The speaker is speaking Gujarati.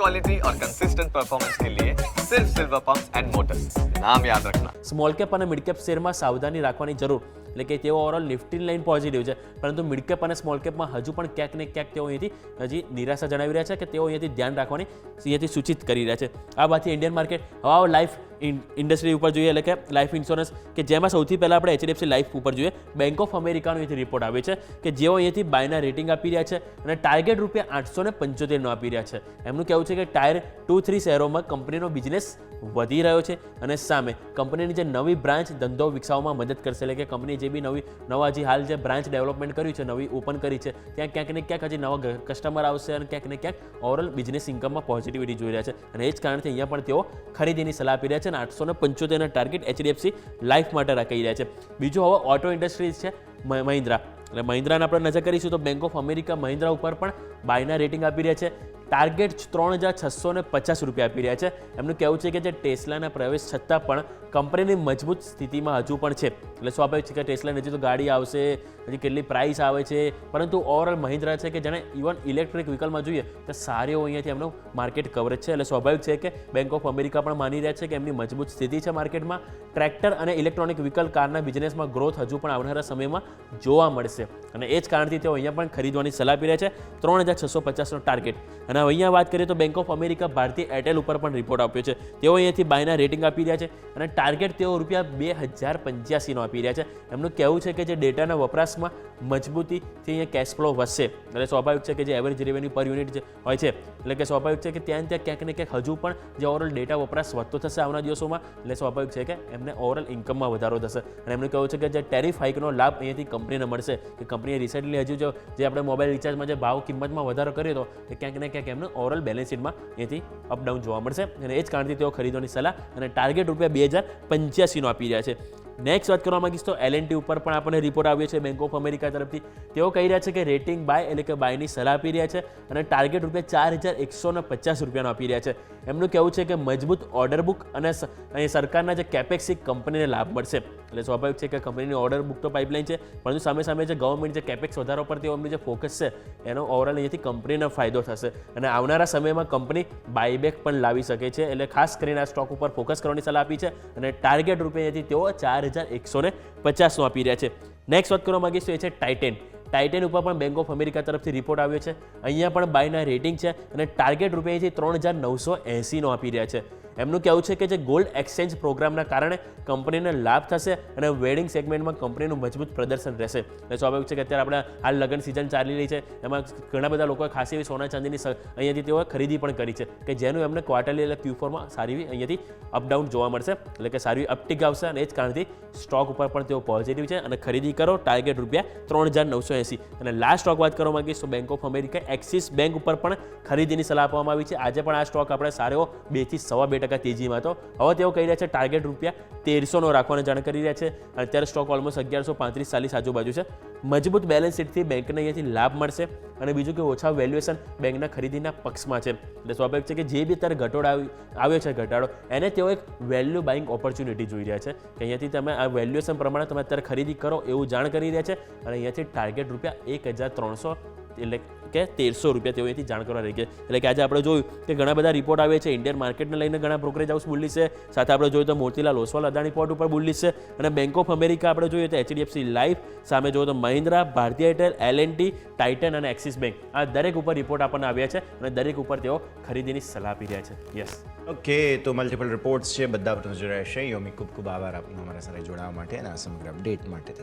क्वालिटी और कंसिस्टेंट परफॉर्मेंस के लिए सिर्फ सिल्वर पंप्स एंड मोटर्स, नाम याद रखना। સ્મોલ કેપ અને મિડ કેપ શેરમાં સાવધાની રાખવાની જરૂર, એટલે કે તેઓ ઓવરઓલ નિફ્ટીની લાઈન પોઝિટિવ છે, પરંતુ મિડ કેપ અને સ્મોલ કેપમાં હજુ પણ ક્યાંક ને ક્યાંક તેઓ અહીંયાથી હજી નિરાશા જણાવી રહ્યા છે કે તેઓ અહીંયાથી ધ્યાન રાખવાની અહીંયાથી સૂચિત કરી રહ્યા છે. આ બાદથી ઇન્ડિયન માર્કેટ હવે લાઈફ ઇન્ડસ્ટ્રી ઉપર જોઈએ, એટલે કે લાઈફ ઇન્સ્યોરન્સ, કે જેમાં સૌથી પહેલાં આપણે HDFC લાઈફ ઉપર જોઈએ. બેંક ઓફ અમેરિકાનો અહીંથી રિપોર્ટ આવે છે કે જેઓ અહીંયાથી બાયના રેટિંગ આપી રહ્યા છે અને ટાર્ગેટ રૂપિયા 875 આપી રહ્યા છે. એમનું કહેવું છે કે ટાયર 2-3 શહેરોમાં કંપનીનો બિઝનેસ વધી રહ્યો છે અને સામે કંપનીની જે નવી બ્રાન્ચ ધંધો વિકસાવવામાં મદદ કરશે, એટલે કે કંપની જે બી નવા હજી હાલ જે બ્રાન્ચ ડેવલપમેન્ટ કર્યું છે, નવી ઓપન કરી છે, ત્યાં ક્યાંક ને ક્યાંક હજી નવા કસ્ટમર આવશે અને ક્યાંક ને ક્યાંક ઓવરઓલ બિઝનેસ ઇન્કમમાં પોઝિટિવિટી જોઈ રહ્યા છે. અને એ જ કારણથી અહીંયા પણ તેઓ ખરીદીની સલાહ આપી રહ્યા છે અને 875ના ટાર્ગેટ HDFC લાઈફ માટે રાખી રહ્યા છે. બીજું હવે ઓટો ઇન્ડસ્ટ્રીઝ છે મહિન્દ્રા, એટલે મહિન્દ્રાને આપણે નજર કરીશું તો બેંક ઓફ અમેરિકા મહિન્દ્રા ઉપર પણ બાયના રેટિંગ આપી રહ્યા છે. ટાર્ગેટ 3650 આપી રહ્યા છે. એમનું કહેવું છે કે જે ટેસ્લાના પ્રવેશ છતાં પણ કંપનીની મજબૂત સ્થિતિમાં હજુ પણ છે. એટલે સ્વાભાવિક છે કે ટેસ્લાની હજી તો ગાડી આવશે, હજી કેટલી પ્રાઇસ આવે છે, પરંતુ ઓવરઓલ મહિન્દ્રા છે કે જેને ઇવન ઇલેક્ટ્રિક વ્હીકલમાં જોઈએ તો સારી એવું અહીંયાથી એમનું માર્કેટ કવરેજ છે. એટલે સ્વાભાવિક છે કે બેંક ઓફ અમેરિકા પણ માની રહ્યા છે કે એમની મજબૂત સ્થિતિ છે માર્કેટમાં. ટ્રેક્ટર અને ઇલેક્ટ્રોનિક વ્હીકલ કારના બિઝનેસમાં ગ્રોથ હજુ પણ આવનારા સમયમાં જોવા મળશે અને એ જ કારણથી તેઓ અહીંયા પણ ખરીદવાની સલાહ આપી રહ્યા છે. 3650નો ટાર્ગેટ. અને અહીંયા વાત કરીએ તો બેંક ઓફ અમેરિકા ભારતીય એરટેલ ઉપર પણ રિપોર્ટ આપ્યો છે. તેઓ અહીંયાથી બાયના રેટિંગ આપી રહ્યા છે અને ટાર્ગેટ તેઓ રૂપિયા 2085 આપી રહ્યા છે. એમનું કહેવું છે કે જે ડેટાના વપરાશમાં મજબૂતીથી અહીંયા કેશ ફ્લો વધશે, એટલે સ્વાભાવિક છે કે જે એવરેજ રેવન્યુ પર યુનિટ હોય છે, એટલે કે સ્વાભાવિક છે કે ત્યાં ક્યાંક ને ક્યાંક હજુ પણ જે ઓવરઓલ ડેટા વપરાશ વધતો થશે આવનારા દિવસોમાં, એટલે સ્વાભાવિક છે કે એમને ઓવરઓલ ઇન્કમમાં વધારો થશે. અને એમનું કહેવું છે કે જે ટેરિફ હાઇકનો લાભ અહીંયાથી કંપનીને મળશે, કે કંપનીએ રિસેન્ટલી હજુ જે આપણે મોબાઈલ રિચાર્જમાં જે ભાવ કિંમતમાં વધારો કર્યો હતો, એ ક્યાંક ને ક્યાંક એમનું ઓવરઓલ બેલેન્સ શીટમાં અહીંયાથી અપડાઉન જોવા મળશે અને એ જ કારણથી તેઓ ખરીદવાની સલાહ અને ટાર્ગેટ રૂપિયા 2085 આપી રહ્યા છે. નેક્સ્ટ વાત કરવા માંગીશ તો L&T ઉપર પણ આપણને રિપોર્ટ આવ્યો છે બેંક ઓફ અમેરિકા તરફથી. તેઓ કહી રહ્યા છે કે રેટિંગ બાય, એટલે કે બાયની સલાહ આપી રહ્યા છે અને ટાર્ગેટ રૂપિયા 4150 આપી રહ્યા છે. એમનું કહેવું છે કે મજબૂત ઓર્ડર બુક અને સરકારના જે કેપેક્સ કંપનીને લાભ મળશે. એટલે સ્વાભાવિક છે કે કંપનીની ઓર્ડર બુક તો પાઇપલાઇન છે, પરંતુ સામે સામે જે ગવર્મેન્ટ જે કેપેક્સ વધારો પર તેઓ એમનું જે ફોકસ છે એનો ઓવરઓલ અહીંયાથી કંપનીને ફાયદો થશે અને આવનારા સમયમાં કંપની બાયબેક પણ લાવી શકે છે. એટલે ખાસ કરીને આ સ્ટોક ઉપર ફોકસ કરવાની સલાહ આપી છે અને ટાર્ગેટ રૂપિયા અહીંયાથી તેઓ 4150 આપી રહ્યા છે. નેક્સ્ટ વાત કરવા માંગીશ તો એ છે ટાઇટેન. ટાઇટેન ઉપર પણ બેંક ઓફ અમેરિકા તરફથી રિપોર્ટ આવ્યો છે. અહીંયા પણ બાયના રેટિંગ છે અને ટાર્ગેટ રૂપિયાથી 3980 આપી રહ્યા છે. એમનું કહેવું છે કે જે ગોલ્ડ એક્સચેન્જ પ્રોગ્રામના કારણે કંપનીને લાભ થશે અને વેડિંગ સેગમેન્ટમાં કંપનીનું મજબૂત પ્રદર્શન રહેશે. એટલે સ્વાભાવિક છે કે અત્યારે આપણે હાલ લગ્ન સિઝન ચાલી રહી છે, એમાં ઘણા બધા લોકોએ ખાસી એવી સોના ચાંદીની અહીંયાથી તેઓએ ખરીદી પણ કરી છે, કે જેનું એમને ક્વાર્ટરલી એટલે Q4માં સારી એવી અહીંયાથી અપડાઉન જોવા મળશે, એટલે કે સારી અપટીક આવશે અને એ જ કારણથી સ્ટોક ઉપર પણ તેઓ પોઝિટિવ છે અને ખરીદી કરો. ટાર્ગેટ રૂપિયા 3980. અને લાસ્ટ સ્ટોક વાત કરવા માંગીશ તો bank of America axis bank ઉપર પણ ખરીદીની સલાહ આપવામાં આવી છે. આજે પણ આ સ્ટોક આપણે સારો 2 થી 2.25% તેજીમાં હતો. હવે તેઓ કહી રહ્યા છે ટાર્ગેટ રૂપિયા 1300 રાખવાની જાણ કરી રહ્યા છે. અત્યારે સ્ટોક ઓલમોસ્ટ 1135-40 આજુબાજુ છે. મજબૂત બેલેન્સ શીટથી બેંકને અહીંયાથી લાભ મળશે અને બીજું કે ઓછા વેલ્યુએશન બેંકના ખરીદીના પક્ષમાં છે. એટલે સ્વાભાવિક છે કે જે બી અત્યારે આવ્યો છે ઘટાડો, એને તેઓ એક વેલ્યુ બાઇંગ ઓપોર્ચ્યુનિટી જોઈ રહ્યા છે, કે અહીંયાથી તમે આ વેલ્યુએશન પ્રમાણે તમે અત્યારે ખરીદી કરો એવું જાણ કરી રહ્યા છે અને અહીંયાથી ટાર્ગેટ રૂપિયા 1300, એટલે કે 1300 તેઓ અહીંથી જાણ કરવા રહી ગયા. એટલે કે આજે આપણે જોયું કે ઘણા બધા રિપોર્ટ આવે છે ઇન્ડિયન માર્કેટને લઈને, ઘણા બ્રોકરેજ હાઉસ બુલિશ છે. સાથે આપણે જોયું તો મોતીલાલ ઓસવાલ અદાણી પોર્ટ ઉપર બુલિશ છે અને બેંક ઓફ અમેરિકા આપણે જોઈએ તો HDFC લાઈફ, સામે જોઈએ તો મહિન્દ્રા, ભારતીય એરટેલ, L&T, ટાઇટન અને એક્સિસ બેંક, આ દરેક ઉપર રિપોર્ટ આપણને આવ્યા છે અને દરેક ઉપર તેઓ ખરીદીની સલાહ આપી રહ્યા છે. યસ, ઓકે, તો મલ્ટિપલ રિપોર્ટ્સ છે, બધા પર નજર રહેશે. યોમી ખૂબ ખૂબ આભાર આપનો અમારા સાથે જોડાવા માટે અને આ સમગ્ર અપડેટ માટે.